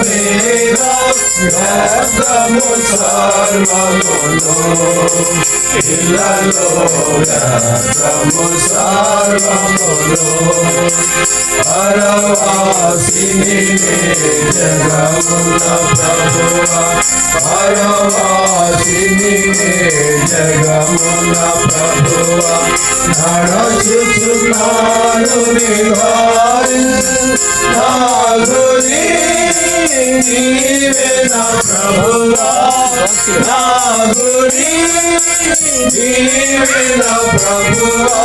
మీద వ్యర్థము సర్వమును ఇళ్ళలో వ్యర్థము సర్వమును పరవాసిని జగమున ప్రభువా పరవాసిని జగమున ప్రభువా నడచుచున్నాను నివారి నా గురి నీవే నా ప్రభువా నా గురి నీవే నా ప్రభువా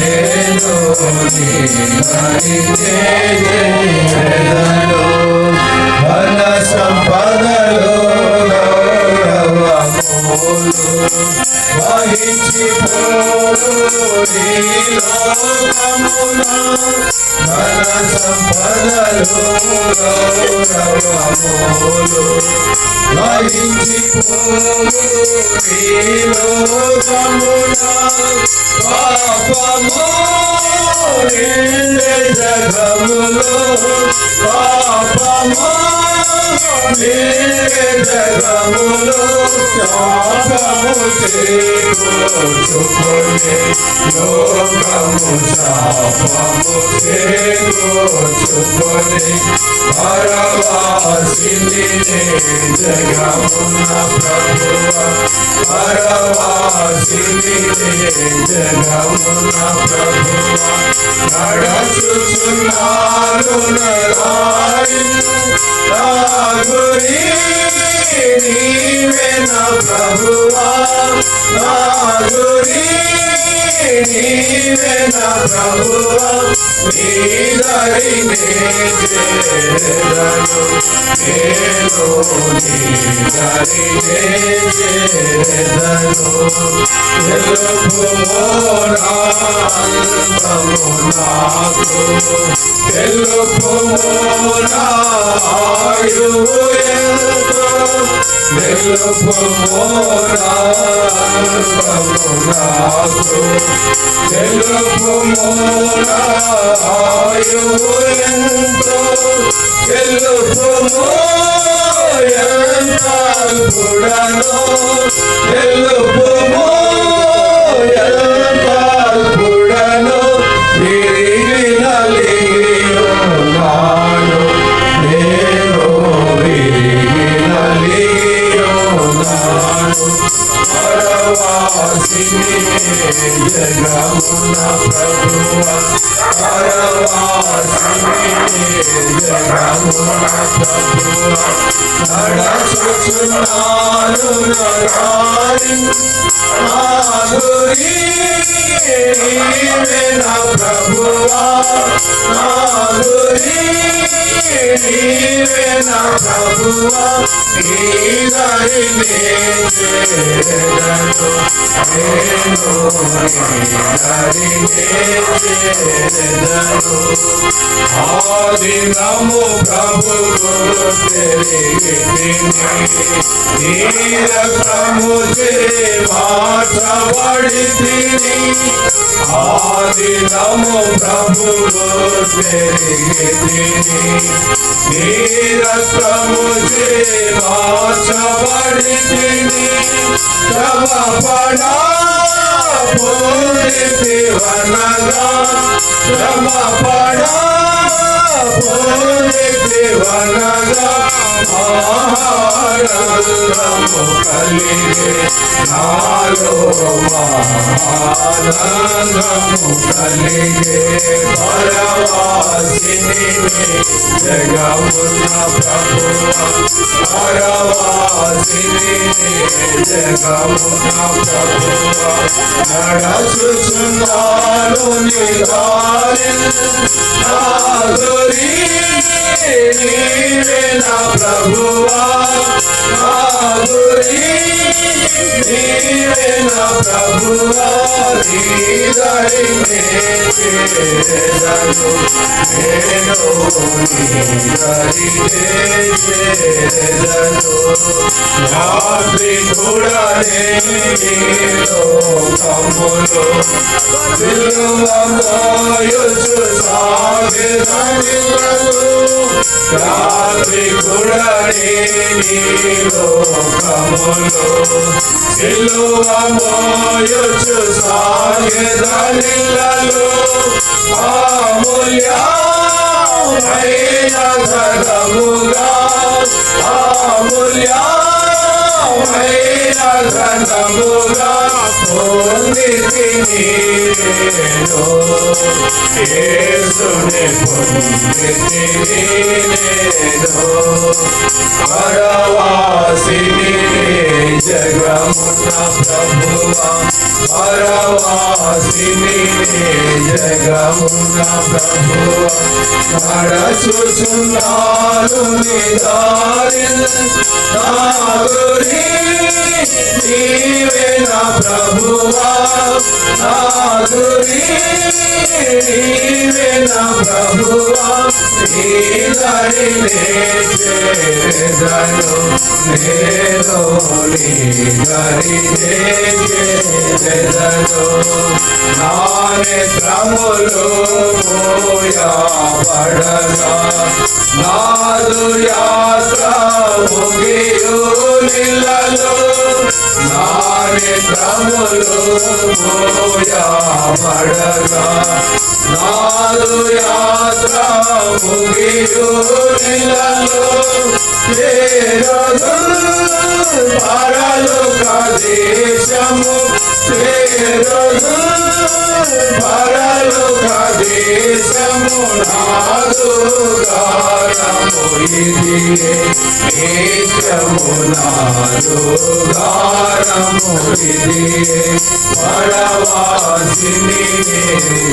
నేను ధన సంపదలో వహించిపోయి లోకమున ధన సంపదలో గౌరవములు వహించిపోయి లోకమున పాపము నిండే జగములో పాపము నిండే జగములో శాపము చేకూర్చుకొని లోకము శాపము చేకూర్చుకొని పరవాసిని జగమున ప్రభువా పరవాసిని జగమున ప్రభువా నడచుచున్నాను నరాయి నా గురి నీవే నా ప్రభువా నా గురి నీవే నా ప్రభువా నీ దరినే చేరను నేను నీ దరినే చేరను తెలుపుమో నాకు తెలుపుమో నాయువు ఎంతో తెలుపుమో నాకు తెలుపుమో నాయువు ఎంతో తెలుపుమో ఎంత అల్పుడనో తెలుపుమో ఎంత అల్పుడనో విరిగి నలిగియున్నాను నేను విరిగి నలిగియున్నాను పరవాసిని జగమున ప్రభువా పరవాసిని జగమున ప్రభువా నడచుచున్నాను నరాయి నా గురి నీవే నా ప్రభువా నా గురి నీవే నా ప్రభువా నీ దరినే చేరను నేను నీ దరినే చేరను ఆదినము ప్రభువు పెరిగితిని నీ రక్తము చే మార్చబడితిని ఆదినము ప్రభువు పెరిగితిని నీ రక్తము చే మార్చబడితిని క్షమాపణ పొందితివనగా క్షమాపణ పొందితివనగా ఆనందము కలిగే నాలో ఆనందము కలిగే పరవాసిని జగమున ప్రభువా పరవాసిని జగమున ప్రభువా నడచుచున్నాను నీ దారి నా గురి నీవే నా ప్రభువా నాదురి నీవే నా ప్రభువా నీ దరినే చేరదను నేను నీ దరినే చేరదను రాత్రి కూడనే లోకములో సిలువ మోయుచు సాగెదనివను రాత్రి కూడనే లోకములో సిలువ మోయుచు సాగెదనివను అమూల్యమైన ధనముగా అమూల్యమైన ధనముగా పొందితిని నేను యేసుని పొందితిని నేను పరవాసిని జగమున ప్రభువా పరవాసిని జగమున ప్రభువా నడచుచున్నాను నీ దారిని నాదురి నీవే నా ప్రభువా నాదురి నీవే నా ప్రభువా నీ దరినే చేరదను నేను నీ దరినే చేరదను నా నేత్రములు మోయబడగా నాదు యాత్ర ముగియు నిలలో నా నేత్రములు మోయబడగా నాదు యాత్ర ముగియు నిలలో చేరదు పరలోక దేశము చేరదు పరలోక దేశము నాదు గానము ఇది నిత్యము నాదు గానము ఇది పరవాసిని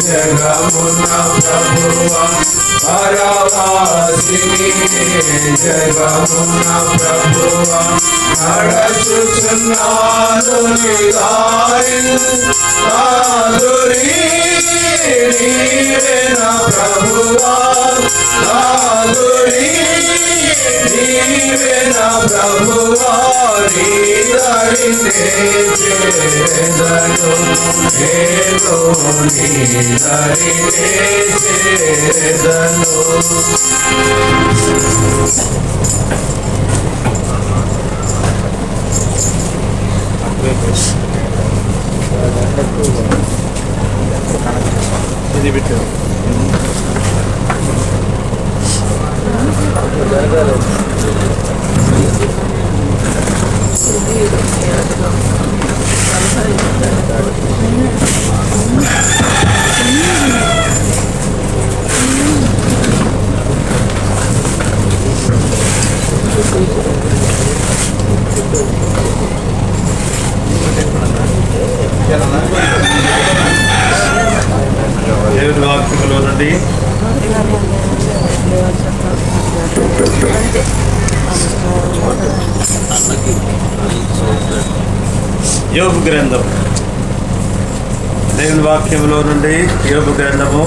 జగమున ప్రభువా పరవాసిని జగమున ప్రభువా నడచుచున్నాను నీ దారిని నాదురి నీవే నా ప్రభువా నాదురి నీవే నా ప్రభువా నీ దరినే చేరదను నేను నీ దరినే చేరదను ఇది పెట్టు దేవుని వాక్యములో నుండి యోబు గ్రంథం దేవుని వాక్యములో నుండి యోబు గ్రంథము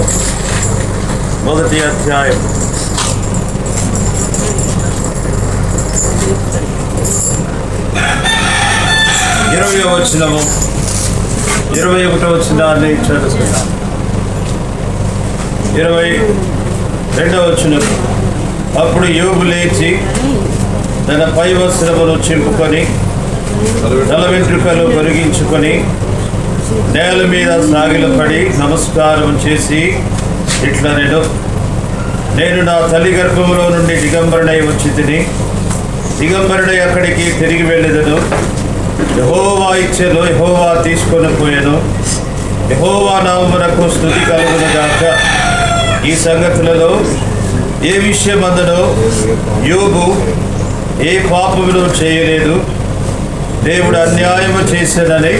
1వ అధ్యాయం 20వ వచనము 21వ వచనాన్ని చదువుకుందాం. 22వ వచనం. అప్పుడు యోబు లేచి తన పై వస్త్రమును చింపుకొని తల వెంట్రుకలు కరిగించుకొని నేల మీద సాగిలపడి నమస్కారం చేసి ఇట్లా నేను నా తల్లి గర్భములో నుండి దిగంబరుడై వచ్చి తిని దిగంబరుడై అక్కడికి తిరిగి వెళ్ళేదను. యెహోవా ఇచ్చెను, యెహోవా తీసుకొని పోయాను. యెహోవా నామమునకు స్తుతి కలుగును గాక. ఈ సంగతులలో ఏ విషయం అందనో యోబు ఏ పాపమును చేయలేదు, దేవుడు అన్యాయము చేశాడని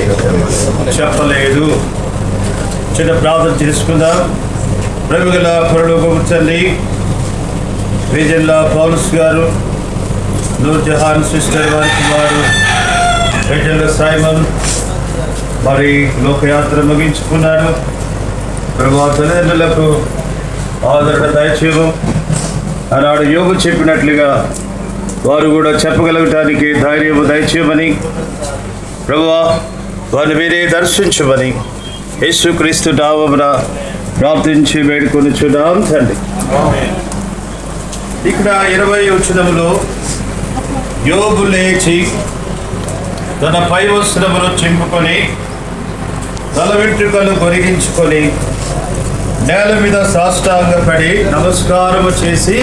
చెప్పలేదు. చిన్న ప్రార్థన చేసుకుందాం. ప్రభుగల పరలోకపు తండ్రి, రీజన్ల పౌలుస్ గారు నూర్జహాన్ సిస్టర్ వారి కుమారుడు ఏజెంట్ సైమన్ మరి లోకయాత్ర ముగించుకున్నాడు. ప్రభు తల్లిదండ్రులకు ఆదరణ దయచేయము. ఆనాడు యోగు చెప్పినట్లుగా వారు కూడా చెప్పగలగటానికి ధైర్యము దయచేయమని ప్రభువా వారిని మీరే దర్శించమని యేసుక్రీస్తు నామమున ప్రార్థించి వేడుకొనుచున్నాం తండ్రి. ఇక్కడ 20వ వచనములో యోబు లేచి తన పై వస్త్రమును చింపుకొని తల వెంట్రుకలు కొరిగించుకొని నేల మీద సాష్టాంగపడి నమస్కారము చేసి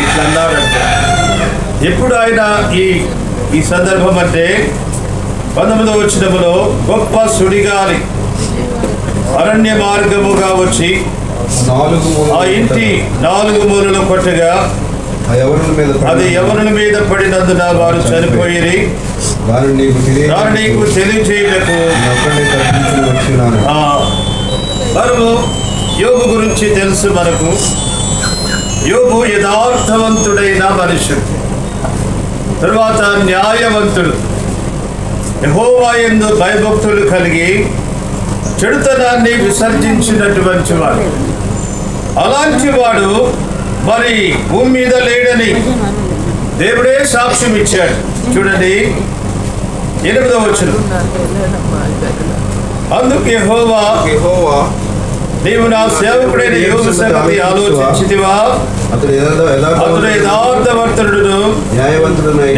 ఇట్లన్నాడంట. ఎప్పుడు ఆయన ఈ సందర్భం అంటే 19వ వచనములో గొప్ప సుడిగాలి అరణ్య మార్గముగా వచ్చి ఆ ఇంటి 4 మూలలు కొట్టగా అది యవనుల మీద పడినందున వారు చనిపోయి నీకు తెలియచేయటకు మనము యోబు గురించి తెలుసు. మనకు యోబు యథార్థవంతుడైన మనుషుడు, తర్వాత న్యాయవంతుడు, యెహోవా యందు భయభక్తులు కలిగి చెడుతనాన్ని విసర్జించినటువంటి వాడు. అలాంటి వాడు మరి భూమి మీద లేడని దేవుడే సాక్ష్యం ఇచ్చాడు. చూడండి 8వ వచనం. అందుకు యెహోవా నీవు నా సేవకుడైన యోబు సంగతి ఆలోచించితివా? అతడు యథార్థవంతుడును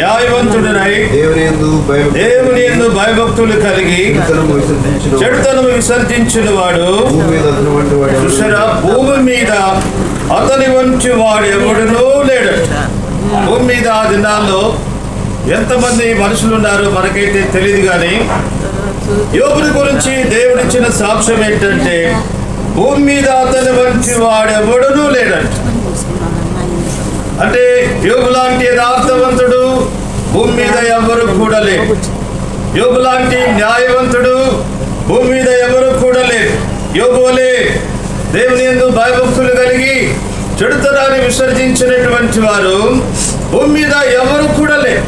న్యాయవంతుడనై దేవుని యందు భయభక్తులు కలిగి చెడుతనము విసర్జించిన వాడు. చూసారా, భూమి మీద అతని వంటి వాడు ఎవడునూ లేడు. భూమి మీద ఆ దినాల్లో ఎంతమంది మనుషులు ఉన్నారో మనకైతే తెలియదు, కానీ యోబుని గురించి దేవుడిచ్చిన సాక్ష్యం ఏంటంటే భూమి మీద అతని వంటి వాడెవడునూ లేడంట. అంటే యోబు లాంటి యథార్థవంతుడు భూమి మీద ఎవరు కూడా లేరు. యోబు లాంటి న్యాయవంతుడు భూమి మీద ఎవరు కూడా లేరు. యోబు వలె దేవుని యందు భయభక్తులు కలిగి చెడుతనాన్ని విసర్జించినటువంటి వారు భూమి మీద ఎవరు కూడా లేరు.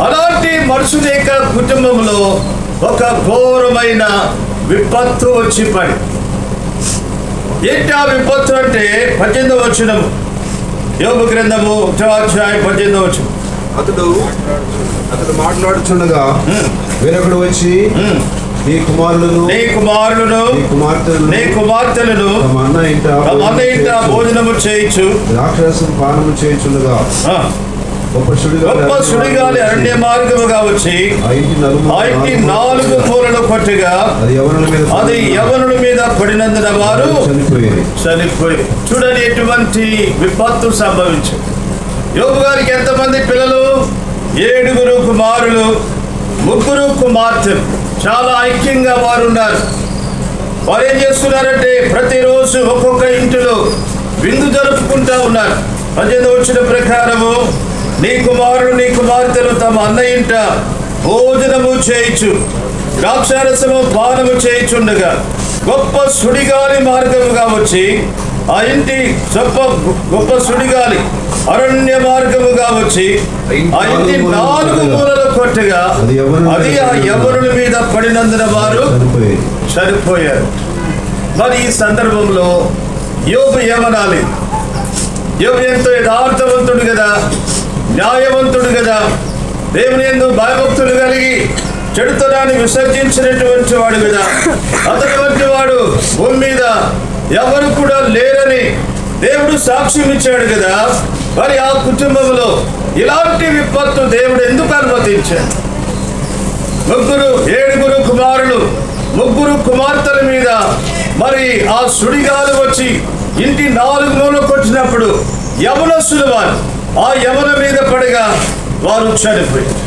అలాంటి మనుషుల యొక్క కుటుంబంలో ఒక ఘోరమైన విపత్తు వచ్చి పడి. ఏంటి ఆ విపత్తు అంటే 18వ వచనము, యోబు గ్రంథము 1వ అధ్యాయం 18వ వచనం. అతడు మాట్లాడుచుండగా వేరొకడు వచ్చి నీ కుమారులను నీ కుమార్తెలను తమ అన్న ఇంట భోజనము చేయించు, ద్రాక్షరసం పానము చేయించుండగా గొప్ప సుడిగాలి అరణ్య మార్గముగా వచ్చి ఆ ఇంటి 4 మూలలు కొట్టగా అది యవనుల మీద పడినందున వారు చనిపోయి. చూడండి ఎటువంటి విపత్తు సంభవించింది. యోబు గారికి ఎంతమంది పిల్లలు? 7 కుమారులు, 3 కుమార్తెలు. చాలా ఐక్యంగా వారు ఉన్నారు. వారు ఏం చేస్తున్నారంటే ప్రతిరోజు ఒక్కొక్క ఇంటిలో విందు జరుపుకుంటా ఉన్నారు. 18వ వచనం ప్రకారము నీ కుమారుడు నీ కుమార్తెలు తమ అన్న ఇంట భోజనము చేయించు, ద్రాక్షారసము పానము చేయించుండగా గొప్ప సుడిగాలి మార్గముగా వచ్చి ఆ ఇంటి గొప్ప సుడిగాలి అరణ్య మార్గముగా వచ్చి ఆ ఇంటి 4 మూలలు కొట్టగా అది ఆ యవనుల మీద పడినందున వారు చనిపోయారు. మరి ఈ సందర్భంలో యోబు ఏమనాలి? యోబు ఎంతో యథార్థవంతుడు కదా, న్యాయవంతుడు కదా, దేవుని యందు భయభక్తులు కలిగి చెడుతనాన్ని విసర్జించినటువంటి వాడు కదా. అతని వంటి వాడు భూమి మీద ఎవరు కూడా లేరని దేవుడు సాక్ష్యం ఇచ్చాడు కదా. మరి ఆ కుటుంబంలో ఇలాంటి విపత్తు దేవుడు ఎందుకు అనుమతించాడు? 7 కుమారులు, 3 కుమార్తెల మీద మరి ఆ సుడిగాలు వచ్చి ఇంటి 4 మూలలు కొట్టినప్పుడు యవనస్తులు వారు ఆ యవన మీద పడగా వారు చనిపోయారు.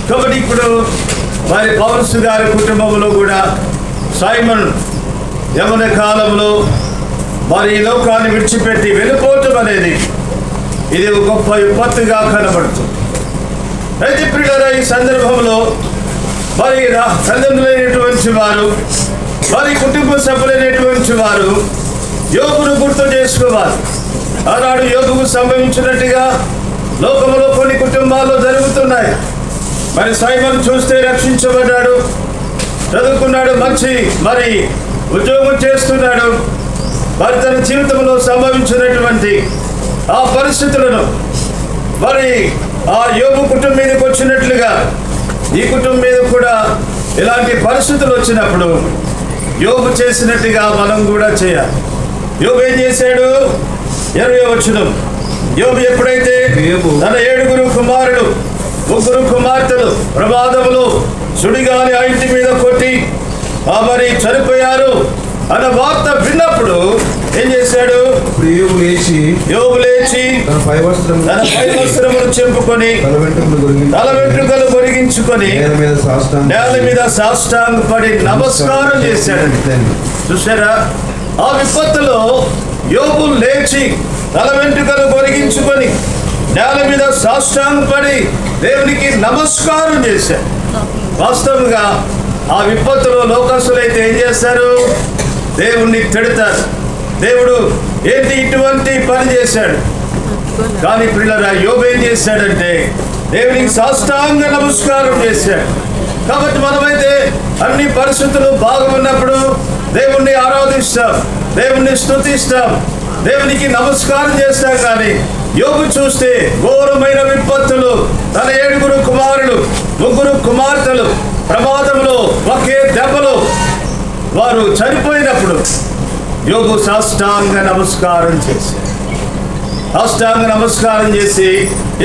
కాబట్టి ఇప్పుడు మరి పౌలుసు గారి కుటుంబంలో కూడా సైమన్ యవన కాలంలో మరి ఈ లోకాన్ని విడిచిపెట్టి వెళ్ళిపోవటం అనేది ఇది ఒక గొప్ప విపత్తుగా కనబడుతుంది. అయితే ప్రియులారా, ఈ సందర్భంలో మరి తల్లిదండ్రులైనటువంటి వారు, మరి కుటుంబ సభ్యులైనటువంటి వారు యోబును గుర్తు చేసుకోవాలి. ఆనాడు యోబుకు సంభవించినట్టుగా లోకంలో కొన్ని కుటుంబాల్లో జరుగుతున్నాయి. మరి సైమన్ చూస్తే రక్షించబడ్డాడు, చదువుకున్నాడు, మంచి మరి ఉద్యోగం చేస్తున్నాడు. మరి తన జీవితంలో సంభవించినటువంటి ఆ పరిస్థితులను మరి ఆ యోబు కుటుంబం మీదకి వచ్చినట్లుగా ఈ కుటుంబం మీద కూడా ఇలాంటి పరిస్థితులు వచ్చినప్పుడు యోబు చేసినట్టుగా మనం కూడా చేయాలి. యోబు ఏం చేశాడు? 20వ వచనం. యోబు ఎప్పుడైతే తన 7 కుమారులు 3 కుమార్తెలు ప్రమాదములు సుడిగాలి ఆ ఇంటి మీద కొట్టి మరి చనిపోయారు అన్న వార్త విన్నప్పుడు ఏం చేశాడు? యోబు లేచి తన పై వస్త్రములు చింపుకొని తల వెంట్రుకలు గొరిగించుకొని నేల మీద సాష్టాంగపడి నమస్కారం చేశాడు. చూసారా? ఆ విపత్తులో యోబు లేచి తల వెంట్రుకలు గొరిగించుకొని నేల మీద సాష్టాంగపడి దేవునికి నమస్కారం చేశాడు. వాస్తవంగా ఆ విపత్తులో లోకస్తులైతే ఏం చేస్తారు? దేవుణ్ణి తిడతారు. దేవుడు ఏంటి ఇటువంటి పని చేశాడు? కానీ పిల్లరా, యోబు ఏం చేశాడంటే దేవునికి సాష్టాంగ నమస్కారం చేశాడు. కాబట్టి మనమైతే అన్ని పరిస్థితులు బాగున్నప్పుడు దేవుణ్ణి ఆరాధిస్తాం, దేవుణ్ణి స్తుతిస్తాం, దేవునికి నమస్కారం చేస్తాం. కానీ యోబు చూస్తే ఘోరమైన విపత్తులు, తన 7 కుమారులు 3 కుమార్తెలు ప్రమాదంలో ఒకే దెబ్బలో వారు చనిపోయినప్పుడు యోబు సాష్టాంగ నమస్కారం చేసి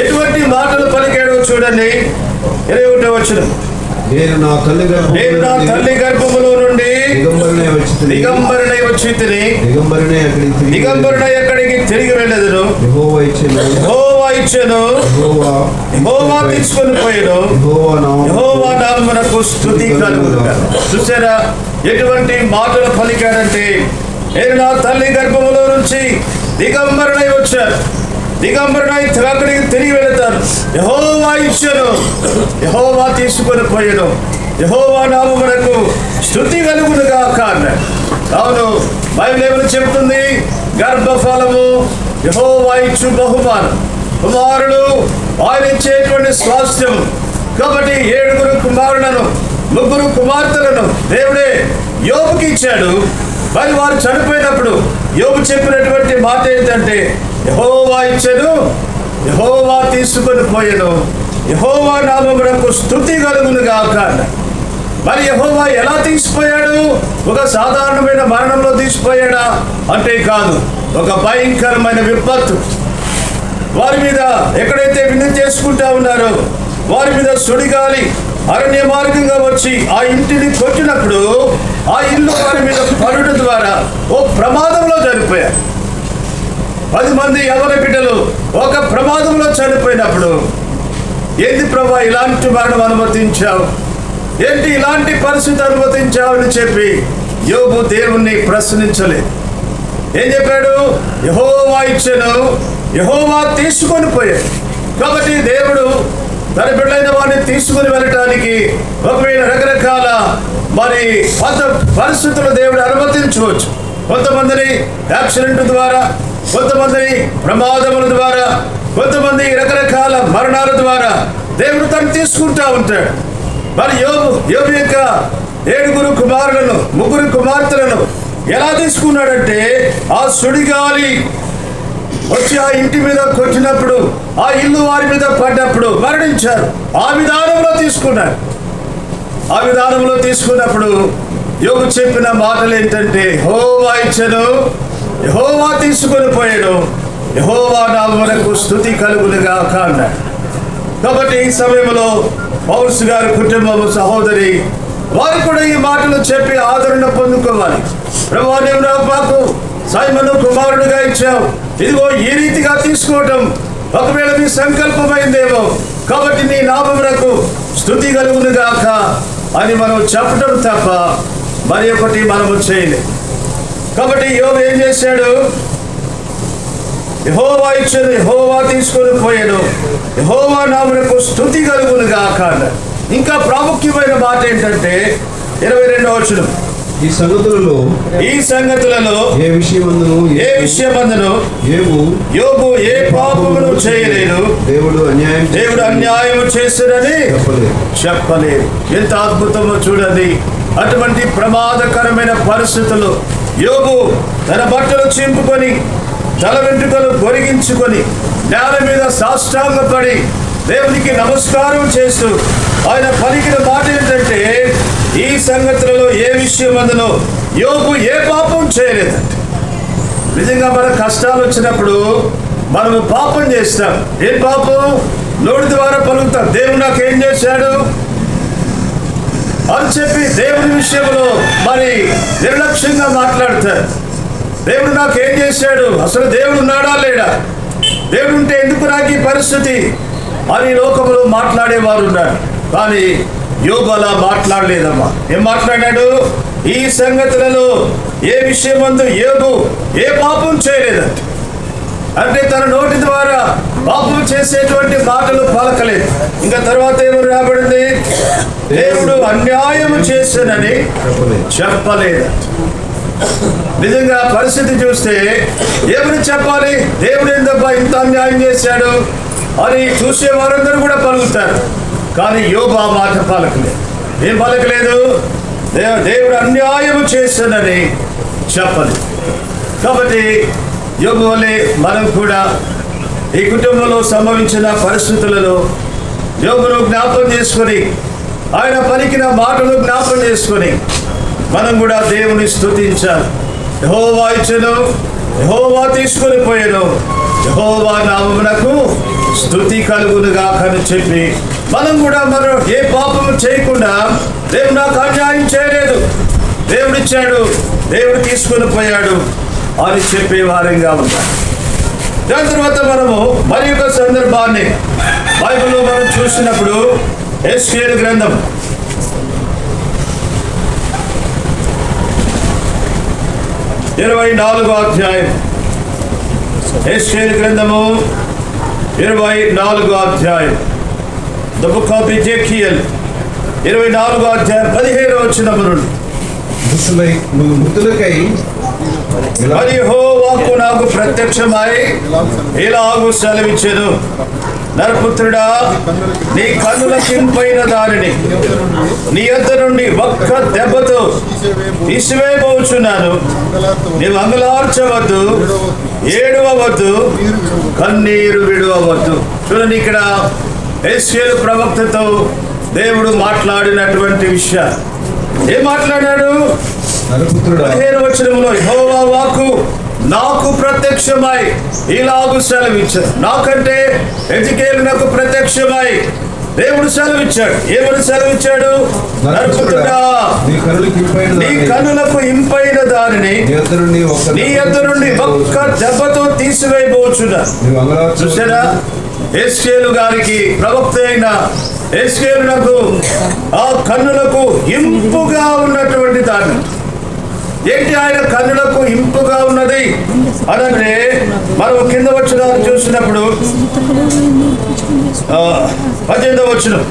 ఎటువంటి మాటలు పలికాడో చూడండి. 21వ వచనం. నేను నా తల్లి గర్భములో నుండి దిగంబరుడై వచ్చి దిగంబరుడై ఎక్కడికి తిరిగి వెళ్ళెదను. యెహోవా ఇచ్చెను, యెహోవా తీసుకొని పోయెను, యెహోవా నామమునకు స్తుతి కలుగును. చూసారా ఎటువంటి మాటలు పలికాడంటే, నేను నా తల్లి గర్భములో నుంచి దిగంబరుడై వచ్చాను, దిగంబరుడై అక్కడికి తిరిగి వెళతాను. యెహోవా ఇచ్చెను, యెహోవా తీసుకొని పోయెను, యెహోవా నామమునకు స్తుతి కలుగునుగాక అన్నాడు. అవును, బైబిల్ ఏమని చెప్తుంది? గర్భఫలము యెహోవా ఇచ్చు బహుమానం, కుమారుడు ఆయన ఇచ్చేటువంటి స్వాస్థ్యం. కాబట్టి 7 కుమారులను 3 కుమార్తెలను దేవుడే యోబుకి ఇచ్చాడు. మరి వారు చనిపోయినప్పుడు యోబు చెప్పినటువంటి మాట ఏంటంటే, యెహోవా ఇచ్చెను, యెహోవా తీసుకొని పోయెను, యెహోవా నామమునకు స్తుతి కలుగునుగాక అన్నాడు. మరి యెహోవా ఎలా తీసిపోయాడు? ఒక సాధారణమైన మరణంలో తీసిపోయాడా అంటే కాదు. ఒక భయంకరమైన విపత్తు వారి మీద ఎక్కడైతే విందు చేసుకుంటా ఉన్నారో వారి మీద సుడిగాలి అరణ్య మార్గంగా వచ్చి ఆ ఇంటిని కొట్టినప్పుడు ఆ ఇల్లు వారి మీద పడుట ద్వారా ఓ ప్రమాదంలో చనిపోయారు. 10 మంది యవన బిడ్డలు ఒక ప్రమాదంలో చనిపోయినప్పుడు, ఏంటి ప్రభా ఇలాంటి మరణం అనుమతించావు, ఏంటి ఇలాంటి పరిస్థితి అనుమతించావు అని చెప్పి యోబు దేవుణ్ణి ప్రశ్నించలేదు. ఏం చెప్పాడు? యెహోవా ఇచ్చెను, యెహోవా తీసుకొని పోయాడు. కాబట్టి దేవుడు తన బిడ్డలైన వారిని తీసుకుని వెళ్ళటానికి ఒకవేళ రకరకాల మరి పరిస్థితులు దేవుడు అనుమతించవచ్చు. కొంతమందిని యాక్సిడెంట్ ద్వారా, కొంతమందిని ప్రమాదముల ద్వారా, కొంతమంది రకరకాల మరణాల ద్వారా దేవుడు తను తీసుకుంటా ఉంటాడు. మరి యోబు యొక్క 7 కుమారులను 3 కుమార్తెలను ఎలా తీసుకున్నాడంటే, ఆ సుడిగాలి వచ్చి ఆ ఇంటి మీద కొట్టినప్పుడు ఆ ఇల్లు వారి మీద పడ్డప్పుడు మరణించారు. ఆ విధానంలో తీసుకున్నప్పుడు యోబు చెప్పిన మాటలు ఏంటంటే, యెహోవా ఇచ్చెను, యెహోవా తీసుకొని పోయాడు, యెహోవా నామమునకు స్తుతి కలుగునుగాక అన్నాడు. కాబట్టి ఈ సమయంలో పౌల్స్ గారి కుటుంబము, సహోదరి వారు కూడా ఈ మాటలు చెప్పి ఆదరణ పొందుకోవాలి. ప్రభువా, నీవు నాకు సైమను కుమారుడుగా ఇచ్చావు, ఇదిగో ఈ రీతిగా తీసుకోవటం ఒకవేళ మీ సంకల్పమైందేమో, కాబట్టి నీ నామమునకు స్తుతి కలుగునుగాక అని మనం చెప్పడం తప్ప మరి ఒకటి మనము చేయలేదు. కాబట్టి యోబు ఏం చేశాడు? యెహోవా ఇచ్చెను, యెహోవా తీసుకొని పోయాడు, యెహోవా నామమునకు స్తుతి కలుగునుగాక అన్నాడు. ఇంకా ప్రాముఖ్యమైన మాట ఏంటంటే 22వ వచనం. ఈ సంగతులలో ఏ విషయమందును యోబు ఏ పాపమును చేయలేదు, దేవుడు అన్యాయం చేశాడని చెప్పలేదు. ఎంత అద్భుతమో చూడండి. అటువంటి ప్రమాదకరమైన పరిస్థితులు యోబు తన బట్టలు చింపుకొని తల వెంట్రుకలు గొరిగించుకొని నేల మీద సాష్టాంగపడి దేవునికి నమస్కారం చేస్తూ ఆయన పలికిన మాట ఏంటంటే, ఈ సంగతులలో ఏ విషయమందును యోబు ఏ పాపం చేయలేదంటే. నిజంగా మన కష్టాలు వచ్చినప్పుడు మనము పాపం చేస్తాం. ఏం పాపం? నోటి ద్వారా పలుకుతాం, దేవుడు నాకు ఏం చేశాడు అని చెప్పి దేవుడి విషయంలో మరి నిర్లక్ష్యంగా మాట్లాడతారు. దేవుడు నాకు ఏం చేశాడు, అసలు దేవుడు ఉన్నాడా లేడా, దేవుడు ఉంటే ఎందుకు నాకు ఈ పరిస్థితి అని లోకంలో మాట్లాడేవారు ఉన్నారు. కానీ యోబు అలా మాట్లాడలేదమ్మా. ఏం మాట్లాడాడు? ఈ సంగతులలో ఏ విషయమందు యోబు ఏ పాపం చేయలేదంట. అంటే తన నోటి ద్వారా పాపం చేసేటువంటి మాటలు పలకలేదు. ఇంకా తర్వాత ఏమని రాబడింది? దేవుడు అన్యాయం చేశానని చెప్పలేదంట. నిజంగా పరిస్థితి చూస్తే ఎవరు చెప్పాలి? దేవుడు ఎందుకు ఇంత అన్యాయం చేశాడు అని చూసే వారందరూ కూడా పలుకుతారు. కానీ యోబు ఆ మాట పలకలేదు. ఏం పలకలేదు? దేవుడు అన్యాయం చేశానని చెప్పలేదు. కాబట్టి యోబు వలె మనం కూడా ఈ కుటుంబంలో సంభవించిన పరిస్థితులలో యోబును జ్ఞాపకం చేసుకొని ఆయన పలికిన మాటలు జ్ఞాపకం చేసుకొని మనం కూడా దేవుని స్తుతించాలి. యెహోవా ఇచ్చెను, యెహోవా తీసుకొని పోయెను, యెహోవా నామమునకు స్తుతి కలుగునుగాక అని చెప్పి మనం కూడా మనం ఏ పాపము చేయకుండా దేవుడు నాకు అన్యాయం చేయలేదు, దేవుడు ఇచ్చాడు, దేవుడు తీసుకొని పోయాడు అని చెప్పే వారంగా ఉంటాం. దాని తర్వాత మనము మరి ఒక సందర్భాన్ని బైబిల్లో మనం చూసినప్పుడు యెషయా గ్రంథం 24వ అధ్యాయం. యెషయా గ్రంథము 24వ అధ్యాయం. ద బుక్ ఆఫ్ ఎజెకియల్ 24వ అధ్యాయం 17వ వచనం నుండి. మరి యెహోవాకు నాకు ప్రత్యక్షమై ఇలాగు సెలవిచ్చెను, నరపుత్రుడా, నీ కన్నులకు ఇంపైన దానిని నీ యొద్ద నుండి ఒక్క దెబ్బతో తీసివేయబోచున్నాను. నీవు అంగలార్చవద్దు, ఏడవవద్దు, కన్నీరు విడవవద్దు. చూడండి, ఇక్కడ యెషయా ప్రవక్తతో దేవుడు మాట్లాడినటువంటి విషయాలు. ఏం మాట్లాడాడు? 15వ వచనంలో యెహోవా వాక్కు నాకు ప్రత్యక్షమై ఇలాగు సెలవిచ్చాడు. నాకంటే ఎజికేలునకు ప్రత్యక్షమై దేవుడు సెలవిచ్చాడు. ఏమని సెలవిచ్చాడు? నరపుత్రుడా, నీ కన్నులకు ఇంపైన దానిని నీ యొద్ద నుండి ఒక్క దెబ్బతో తీసివేయబోచున్నా. చూసారా? యెషయా గారికి ప్రవక్త అయిన యెషయాకు ఆ కన్నులకు ఇంపుగా ఉన్నటువంటి దాన్ని ఏంటి? ఆయన కన్నులకు ఇంపుగా ఉన్నది అనంటే మనం కింద వచ్చిన చూసినప్పుడు 18వ వచనం,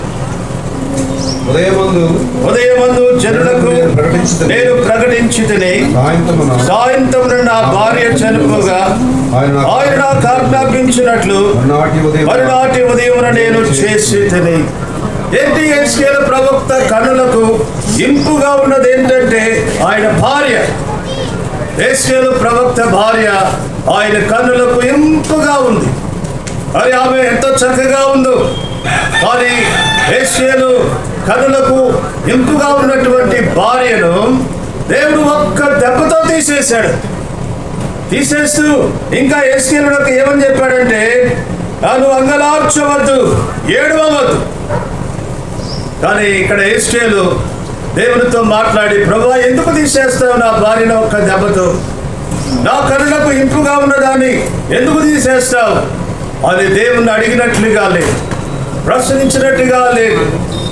ఉదయమందు జనులకు నేను ప్రకటించితిని, సాయంత్రం నా భార్య చనిపోగా ఆయన నాకు ఆజ్ఞాపించినట్లు మరునాటి ఉదయమున నేను చేసితిని. ఏంటి? యెషయా ప్రవక్త కన్నులకు ఇంపుగా ఉన్నది ఏంటంటే ఆయన భార్య. యెషయా ప్రవక్త భార్య ఆయన కన్నులకు ఇంపుగా ఉంది. మరి ఆమె ఎంతో చక్కగా ఉందో. కానీ యెషయా కన్నులకు ఇంపుగా ఉన్నటువంటి భార్యను దేవుడు ఒక్క దెబ్బతో తీసేశాడు. తీసేస్తూ ఇంకా యెషయాకు ఏమని చెప్పాడంటే, నువ్వు అంగలార్చవద్దు, ఏడవవద్దు. కానీ ఇక్కడ యెషయా దేవునితో మాట్లాడి, ప్రభువా, ఎందుకు తీసేస్తావు నా భార్యను ఒక్క దెబ్బతో? నా కన్నులకు ఇంపుగా ఉన్నదాన్ని ఎందుకు తీసేస్తావు అని దేవుణ్ణి అడిగినట్లుగా లేదు, ప్రశ్నించినట్టుగా లేదు.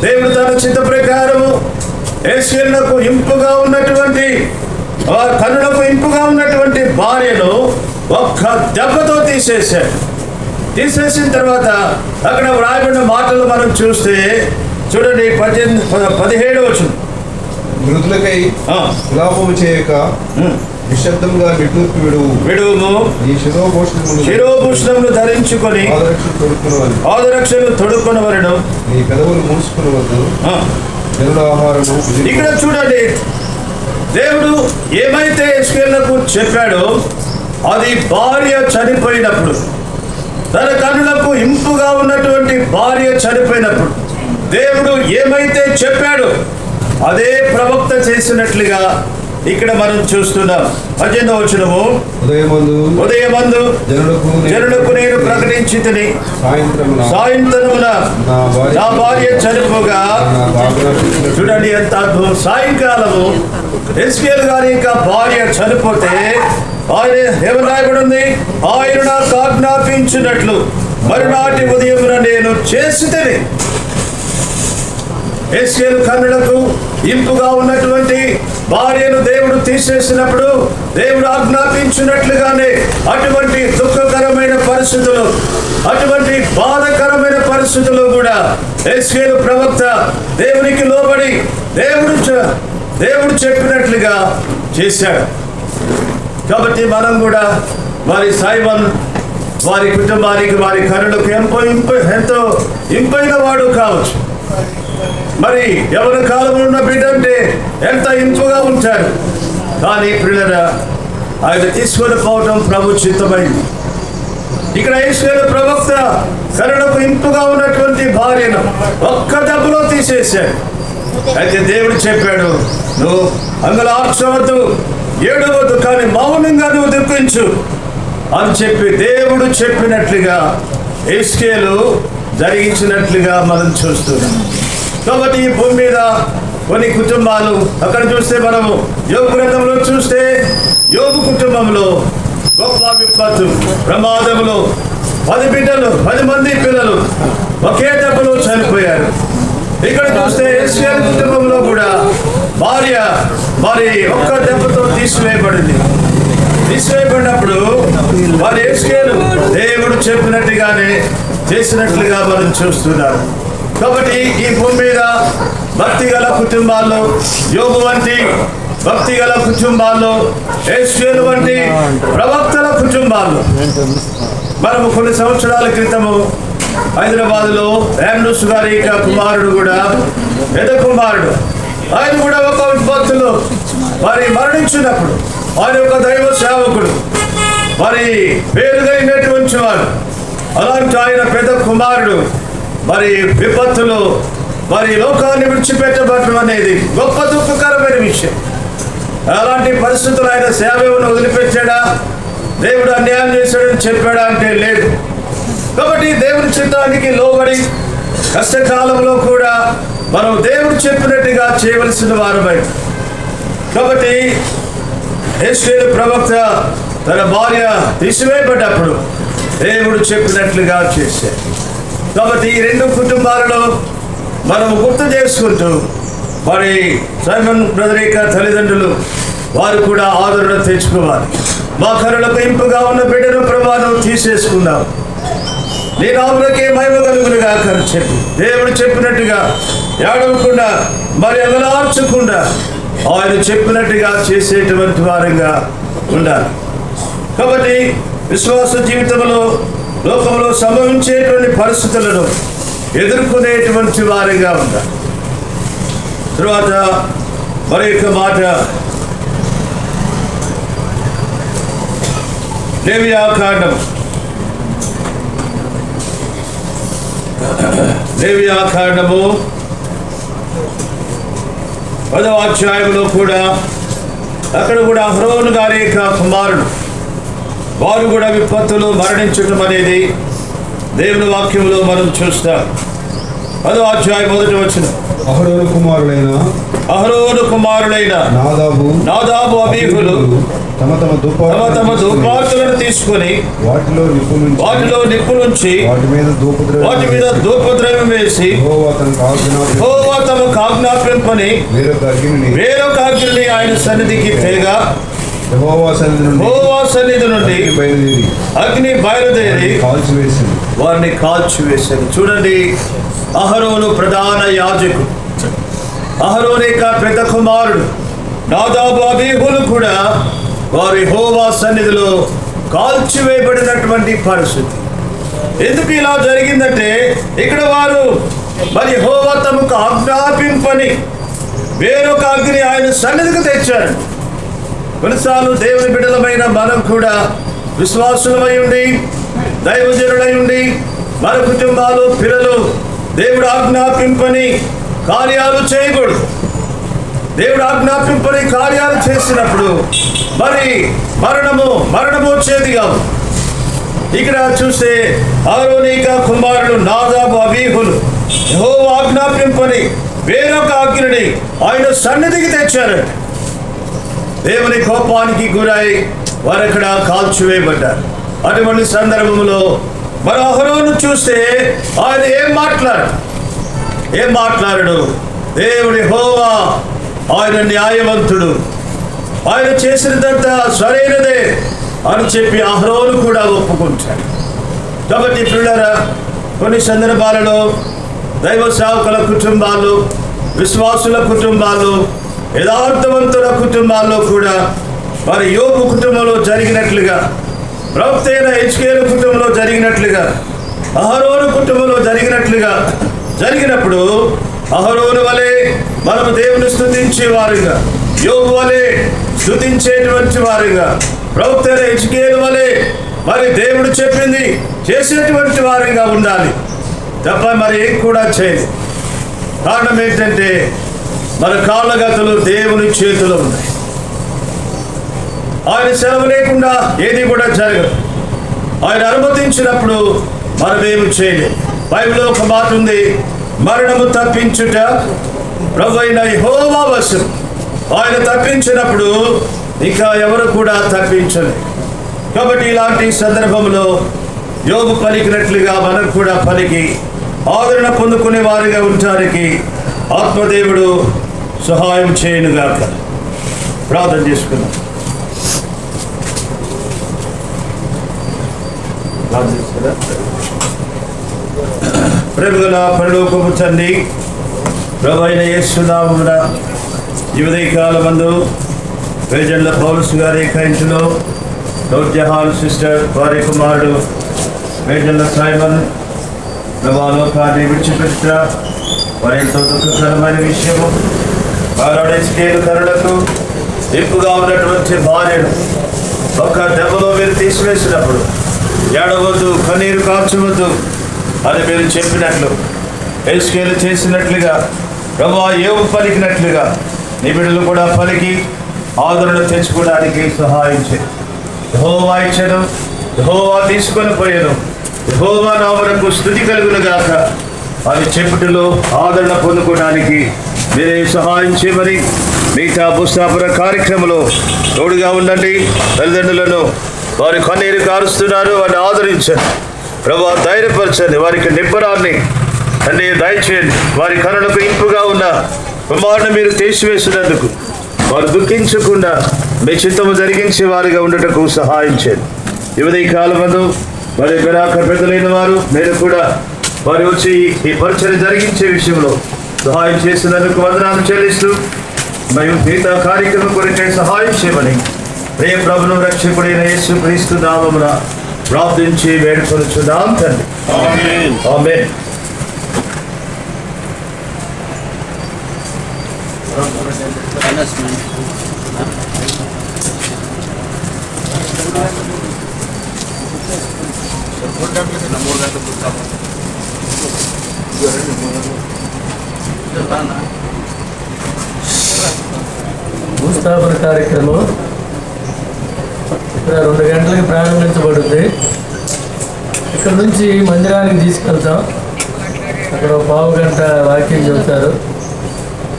దేవుడు తన చిత్త ప్రకారము యెషయాకు ఇంపుగా ఉన్నటువంటి కన్నులకు ఇంపుగా ఉన్నటువంటి భార్యను ఒక్క దెబ్బతో తీసేశాడు. తీసేసిన తర్వాత అక్కడ వ్రాయబడిన మాటలు మనం చూస్తే చూడండి, 17వ వచనం. మృతులకై విలాపము చేయక నిశ్శబ్దంగా నిట్టూర్పు విడువుము. ఈ శిరోభూషణములు ధరించుకొని పాదరక్షలు తొడుక్కునవలెను. నీ పెదవులు మూసుకునవద్దు. జనుల ఆహారము. ఇక్కడ చూడండి, దేవుడు ఏమైతే యెహెజ్కేలుకు చెప్పాడో అది భార్య చనిపోయినప్పుడు, తన కన్నులకు ఇంపుగా ఉన్నటువంటి భార్య చనిపోయినప్పుడు దేవుడు ఏమైతే చెప్పాడో అదే ప్రవక్త చేసినట్లుగా ఇక్కడ మనం చూస్తున్నాం. 18వ వచనము, ఉదయమందు జనులకు నేను ప్రకటించితిని, సాయంత్రమున నా భార్య చనిపోగా. చూడండి ఎంత అద్భుతం. సాయంకాలము యెహెజ్కేలు గారి యొక్క భార్య చనిపోతే ఆయన ఏమని రాయబడింది? ఆయన నాకు ఆజ్ఞాపించినట్లు మరునాటి ఉదయమున నేను చేసితిని. యెహెజ్కేలు కన్నులకు ఇంపుగా ఉన్నటువంటి భార్యను దేవుడు తీసేసినప్పుడు దేవుడు ఆజ్ఞాపించినట్లుగానే అటువంటి దుఃఖకరమైన పరిస్థితులు, అటువంటి బాధకరమైన పరిస్థితులు కూడా యెహెజ్కేలు ప్రవక్త దేవునికి లోబడి దేవుడు చెప్పినట్లుగా చేశాడు. కాబట్టి మనం కూడా వారి సైమన్ వారి కుటుంబానికి వారి కన్నులకు ఎంతో ఇంపైన వాడు కావచ్చు. మరి ఎవరి కాలంలో ఉన్న బిడ్డ అంటే ఎంత ఇంపుగా ఉంటారు. కానీ పిల్లల ఆయన తీసుకొని పోవటం ప్రభు చిత్తమైంది. ఇక్కడ యెహెజ్కేలు ప్రవక్త కన్నులకు ఇంపుగా ఉన్నటువంటి భార్యను ఒక్క దెబ్బలో తీసేశాడు. అయితే దేవుడు చెప్పాడు, నువ్వు అంగలార్చవద్దు, ఏడవద్దు, కానీ మౌనంగా నువ్వు దుఃఖించు అని చెప్పి దేవుడు చెప్పినట్లుగా యెహెజ్కేలు జరిగించినట్లుగా మనం చూస్తున్నాం. కాబట్టి ఈ భూమి మీద కొన్ని కుటుంబాలు అక్కడ చూస్తే, మనము యోబు గ్రంథంలో చూస్తే యోబు కుటుంబంలో గొప్ప విపత్తు ప్రమాదంలో 10 మంది పిల్లలు ఒకే దెబ్బలో చనిపోయారు. ఇక్కడ చూస్తే యెహెజ్కేలు కుటుంబంలో కూడా భార్య మరి ఒక్క దెబ్బతో తీసివేయబడినప్పుడు వారి యెహెజ్కేలు దేవుడు చెప్పినట్టుగానే చేసినట్లుగా మనం చూస్తున్నారు. కాబట్టి ఈ భూమి మీద భక్తి గల కుటుంబాల్లో, యోబు వంటి భక్తి గల కుటుంబాల్లో, యెహెజ్కేలు వంటి ప్రవక్తల కుటుంబాల్లో, మనము కొన్ని సంవత్సరాల క్రితము హైదరాబాద్లో రామ్నూస్ గారి కుమారుడు కూడా పెద్ద కుమారుడు, ఆయన కూడా ఒక విపత్తులో మరి మరణించినప్పుడు ఆయన ఒక దైవ సేవకుడు, మరి పేరుగైనటువంటి వాడు. అలాంటి ఆయన పెద్ద కుమారుడు మరి విపత్తులో మరి లోకాన్ని విడిచిపెట్టబడటం అనేది గొప్ప దుఃఖకరమైన విషయం. అలాంటి పరిస్థితులు ఆయన సేవను వదిలిపెట్టాడా, దేవుడు అన్యాయం చేశాడని చెప్పాడా అంటే లేదు. కాబట్టి దేవుని చిత్తానికి లోబడి కష్టకాలంలో కూడా మనం దేవుడు చెప్పినట్టుగా చేయవలసిన వారమై. కాబట్టి యెహెజ్కేలు ప్రవక్త తన భార్య తీసివేయబడ్డప్పుడు దేవుడు చెప్పినట్లుగా చేశాడు. కాబట్టి ఈ రెండు కుటుంబాలలో మనం గుర్తు చేసుకుంటూ మరి సైమన్ బ్రదర్ యొక్క తల్లిదండ్రులు వారు కూడా ఆదరణ తెచ్చుకోవాలి. మా కన్నులకు ఇంపుగా ఉన్న బిడ్డను ప్రభావం తీసేసుకుందాం, నీ నామమునకే మహిమ కలుగునుగా అని చెప్పి దేవుడు చెప్పినట్టుగా ఏడవకుండా మరి అగలార్చకుండా ఆయన చెప్పినట్టుగా చేసేటువంటి వారంగా ఉండాలి. కాబట్టి విశ్వాస జీవితంలో లోకంలో సంభవించేటువంటి పరిస్థితులను ఎదుర్కొనేటువంటి వారిగా ఉండాలి. తర్వాత మరి యొక్క మాట, లేవియాకాండం 10వ అధ్యాయంలో కూడా అక్కడ కూడా అహరోను గారి యొక్క కుమారుడు వారు కూడా విపత్తులు మరణించటం అనేది దేవుని వాక్యంలో మనం చూస్తాం. 10వ అధ్యాయం 1వ వచనం, అహరోను కుమారులైన నాదాబు అబీహులు తమ తమ ధూపార్తులను తీసుకొని వాటిలో నిప్పులుంచి వాటి మీద ధూపద్రవ్యం వేసి యెహోవా తమకు ఆజ్ఞాపింపని వేరొక అగ్నిని ఆయన సన్నిధికి తేగా యెహోవా సన్నిధి నుండి అగ్ని బయలుదేరి వారిని కాల్చివేశారు. చూడండి, అహరోను ప్రధాన యాజకుడు, అహరోను యొక్క పెద్ద కుమారుడు నాదాబు అబీహులు కూడా వారి యెహోవా సన్నిధిలో కాల్చివేయబడినటువంటి పరిస్థితి. ఎందుకు ఇలా జరిగిందంటే ఇక్కడ వారు మరి యెహోవా తమకు ఆజ్ఞాపింపని వేరొక అగ్ని ఆయన సన్నిధికి తెచ్చారు. కొన్నిసార్లు దేవుని బిడ్డలమైన మనం కూడా విశ్వాసులమై ఉండి దైవజనులై ఉండి మన కుటుంబాలు పిల్లలు దేవుడు ఆజ్ఞాపింపని కార్యాలు చేయకూడదు. దేవుడు ఆజ్ఞాపింపని కార్యాలు చేసినప్పుడు మరి మరణము వచ్చేది కాదు. ఇక్కడ చూస్తే అహరోనీక కుమారుడు నాదాబు అబీహులు యెహోవా ఆజ్ఞాపింపని వేరొక అగ్నిని ఆయన సన్నిధికి తెచ్చారు. దేవుని కోపానికి గురై వారు అక్కడ కాల్చివేయబడ్డారు. అటువంటి సందర్భంలో మన అహరోను చూస్తే ఆయన ఏం మాట్లాడడు. దేవుని యెహోవా ఆయన న్యాయవంతుడు, ఆయన చేసినదంతా సరైనదే అని చెప్పి అహరోను కూడా ఒప్పుకుంటాడు. కాబట్టి పిల్లరా, కొన్ని సందర్భాలలో దైవ సేవకుల కుటుంబాలు, విశ్వాసుల కుటుంబాలు, యథార్థవంతుల కుటుంబాల్లో కూడా మరి యోబు కుటుంబంలో జరిగినట్లుగా, ప్రవక్త అయిన హెజ్కేలు కుటుంబంలో జరిగినట్లుగా, అహరోను కుటుంబంలో జరిగినప్పుడు అహరోను వలె మనము దేవుని స్తుతించే వారుగా, యోబు వలె స్తుతించేటువంటి వారుగా, ప్రవక్త అయిన హెజ్కేలు వలె మరి దేవుడు చెప్పింది చేసేటువంటి వారుగా ఉండాలి తప్ప మరి ఏం కూడా చేయలేదు. కారణం ఏంటంటే మన కాళ్ళగతులు దేవుని చేతిలో ఉన్నాయి. ఆయన సెలవు లేకుండా ఏది కూడా జరగదు. ఆయన అనుమతించినప్పుడు మనమేమి చేయలేదు. బైబిల్లో ఒక మాట ఉంది, మరణము తప్పించుట ప్రభువైన యెహోవా వశం. ఆయన తప్పించినప్పుడు ఇంకా ఎవరు కూడా తప్పించలేదు. కాబట్టి ఇలాంటి సందర్భంలో యోబు పలికినట్లుగా మనం కూడా పలికి ఆదరణ పొందుకునే వారిగా ఉండటానికి ఆత్మదేవుడు సహాయం చేయనుగాక. ప్రార్థన చేసుకుందాం. ప్రేమగల పరలోకపు తండ్రి, ప్రభువైన యేసు నామమున ఈ ఉదయకాలమందు వేజండ్ల పౌలుసు గారి ఇంటిలో నూర్జహాన్ సిస్టర్ వారి కుమారుడు వేజండ్ల సైమన్ లోకాన్ని విడిచిపెట్ట వారి ఎంతో దుఃఖకరమైన విషయము. హెజ్కేలు కరుణకు ఇంపుగా ఉన్నటువంటి భార్యను ఒక దెబ్బలో మీరు తీసివేసినప్పుడు ఏడవద్దు, కన్నీరు కార్చవద్దు అని మీరు చెప్పినట్లు, హెజ్కేలు చేసినట్లుగా ప్రభువా యోబు పలికినట్లుగా నీ బిడ్డలు కూడా పలికి ఆదరణ తెచ్చుకోవడానికి సహాయం చేయి. యెహోవా ఇచ్చెను, యెహోవా తీసుకొని పోయాను, యెహోవా నామమునకు స్తుతి కలుగును గాక అని చెప్పుటలో ఆదరణ పొందుకోవడానికి మీరే సహాయం చేయమని మిగతా భూస్థాపన కార్యక్రమంలో తోడుగా ఉండండి. తల్లిదండ్రులను వారి కన్నీరు కారుస్తున్నారు, వారిని ఆదరించండి ప్రభువా, ధైర్యపరచండి. వారికి నిబ్బరాన్ని అన్ని దయచేయండి. వారి కనులకు ఇంపుగా ఉన్న కుమారుని మీరు తీసివేసినందుకు వారు దుఃఖించకుండా మీ చిత్తము జరిగించే వారిగా ఉండటకు సహాయం చేయండి. ఈ కాలమందు వారి గరాక పెద్దలైన వారు నేను కూడా వారు వచ్చి ఈ పరిచయం జరిగించే విషయంలో సహాయం చేసినందుకు వందనాలు చెల్లిస్తూ మేము మిగతా కార్యక్రమం కొరకై సహాయం చేయమని ప్రియ ప్రభువును రక్షకుడైన యేసు క్రీస్తు నామమున ప్రార్థించి వేడుకొనుచున్నాం తండ్రి. ఆమేన్. భూస్థాపన కార్యక్రమం ఇక్కడ 2 గంటలకి ప్రారంభించబడుతుంది. ఇక్కడ నుంచి మందిరానికి తీసుకెళ్తాం. అక్కడ 1/4 గంట వాకింగ్ చెబుతారు.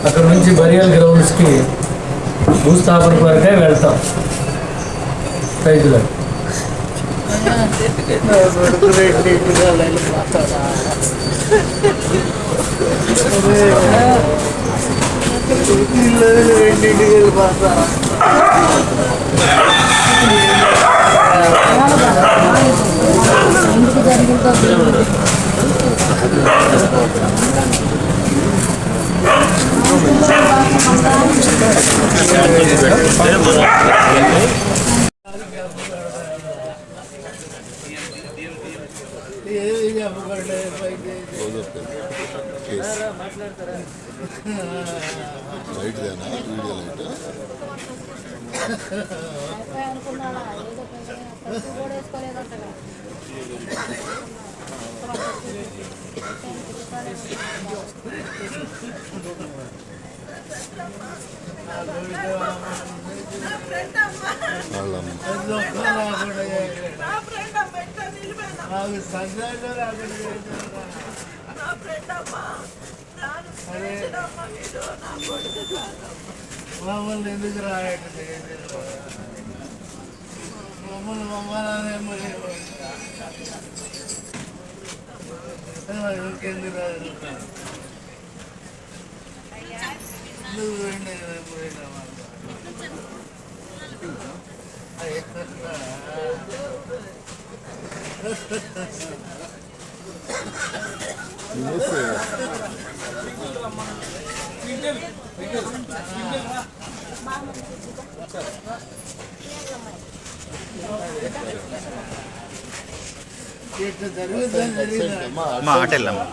అక్కడ నుంచి బరియల్ గ్రౌండ్స్కి భూస్థాపన కొరకే వెళ్తాం. రైతులు లైట్దేనా వీడియో లైట్ అనుకున్నాడా ఏదో కూడా వేసుకోలేదంట మమ్మల్ని ఎందుకు రాయట్లేదు మమ్మల్ని ఇంకెందుకు రాదు నువ్వు పోయినా మాటెళ్ళమ్మా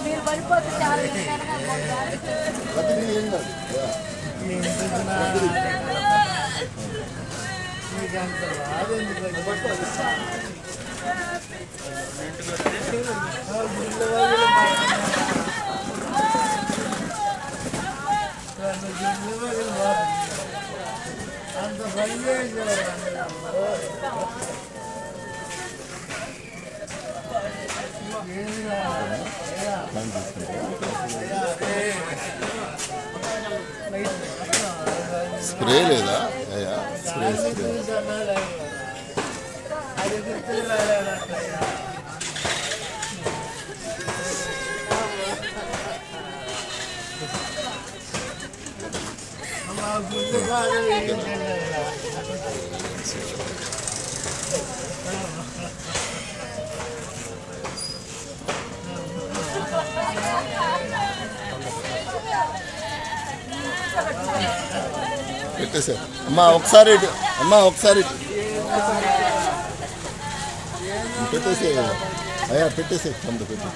మీరు పడిపోతే చాలా అంత పని చేశారు స్ప్రే లేదా అయ్యా స్ప్రే స్ప్రే పెట్టేసారు అమ్మా ఒకసారి అమ్మా ఒకసారి పెట్టేసే అయ్యా పెట్టేసే కొంత పెట్టి